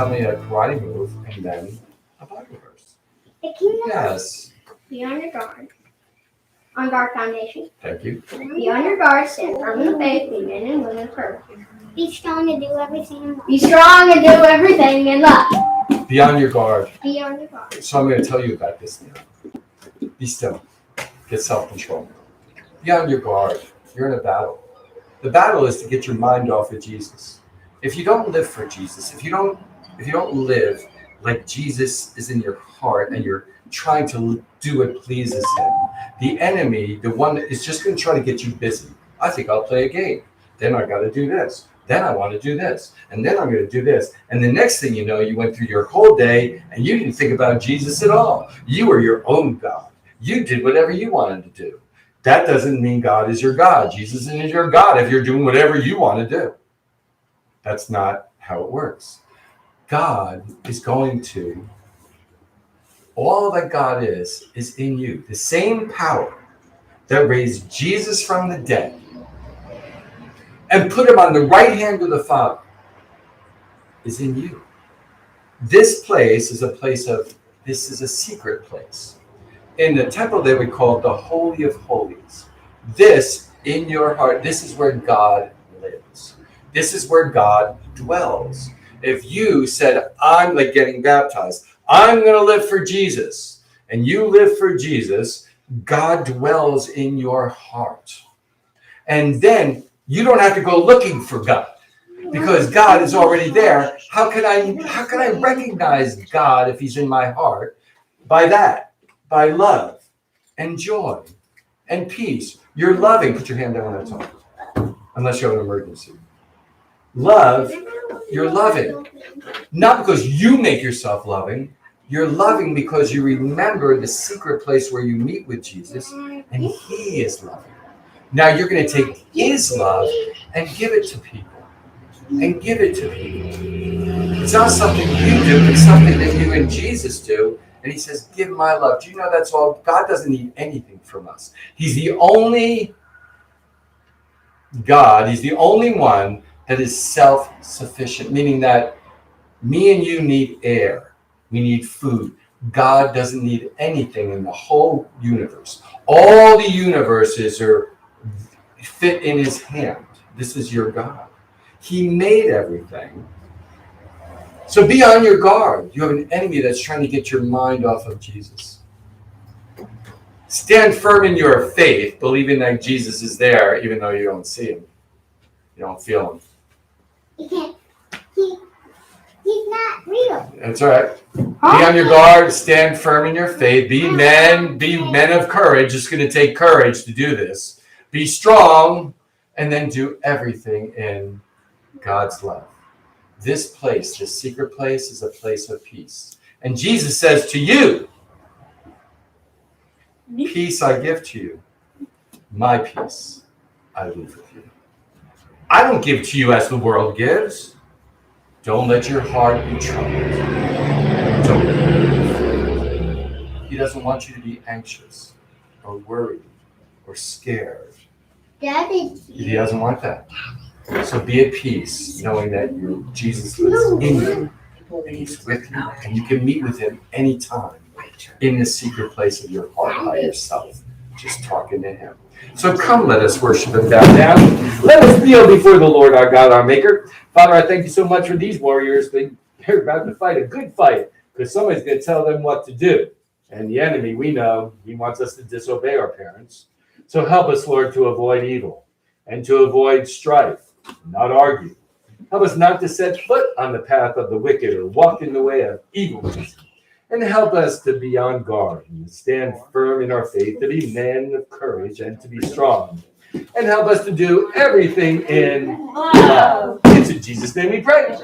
tell me a karate move and then a Bible verse. Yes. Be on your guard. On guard foundation. Thank you. Be on your guard, stand firm in the faith, be men and women of courage. Be strong and do everything in love. Be strong and do everything in love. Be on your guard. Be on your guard. So I'm going to tell you about this now. Be still. Get self-control. Be on your guard. You're in a battle. The battle is to get your mind off of Jesus. If you don't live for Jesus, if you don't live like Jesus is in your heart and you're trying to do what pleases him, the enemy, the one that is just going to try to get you busy. I think I'll play a game. Then I got to do this. Then I want to do this. And then I'm going to do this. And the next thing you know, you went through your whole day and you didn't think about Jesus at all. You were your own God. You did whatever you wanted to do. That doesn't mean God is your God. Jesus is your God if you're doing whatever you want to do. That's not how it works. God is going to, all that God is in you. The same power that raised Jesus from the dead and put him on the right hand of the Father is in you. This place is this is a secret place. In the temple, they would call it the Holy of Holies. This, in your heart, this is where God lives. This is where God dwells. If you said, I'm like getting baptized, I'm going to live for Jesus, and you live for Jesus, God dwells in your heart. And then you don't have to go looking for God because God is already there. How can I recognize God if he's in my heart? By that, by love and joy and peace. You're loving. Put your hand down when I talk, unless you have an emergency. Love, you're loving. Not because you make yourself loving. You're loving because you remember the secret place where you meet with Jesus, and he is loving. Now you're going to take his love and give it to people. And give it to people. It's not something you do, it's something that you and Jesus do. And he says, give my love. Do you know that's all? God doesn't need anything from us. He's the only God, he's the only one that is self-sufficient, meaning that me and you need air. We need food. God doesn't need anything in the whole universe. All the universes fit in his hand. This is your God. He made everything. So be on your guard. You have an enemy that's trying to get your mind off of Jesus. Stand firm in your faith, believing that Jesus is there, even though you don't see him. You don't feel him. You can't. He's not real. That's all right. Be on your guard. Stand firm in your faith. Be men of courage. It's going to take courage to do this. Be strong, and then do everything in God's love. This place, this secret place, is a place of peace. And Jesus says to you, peace I give to you. My peace I leave with you. I don't give to you as the world gives. Don't let your heart be troubled. Don't be afraid. He doesn't want you to be anxious or worried or scared. Daddy. He doesn't want that. So be at peace, knowing that Jesus lives in you, and he's with you, and you can meet with him anytime in the secret place of your heart by yourself, just talking to him. So come, let us worship and bow down. Let us kneel before the Lord our God, our Maker. Father, I thank you so much for these warriors. They're about to fight a good fight, because somebody's going to tell them what to do. And the enemy, we know, he wants us to disobey our parents. So help us, Lord, to avoid evil and to avoid strife, not argue. Help us not to set foot on the path of the wicked or walk in the way of evilness. And help us to be on guard and stand firm in our faith, to be men of courage and to be strong. And help us to do everything in love. It's in Jesus' name we pray.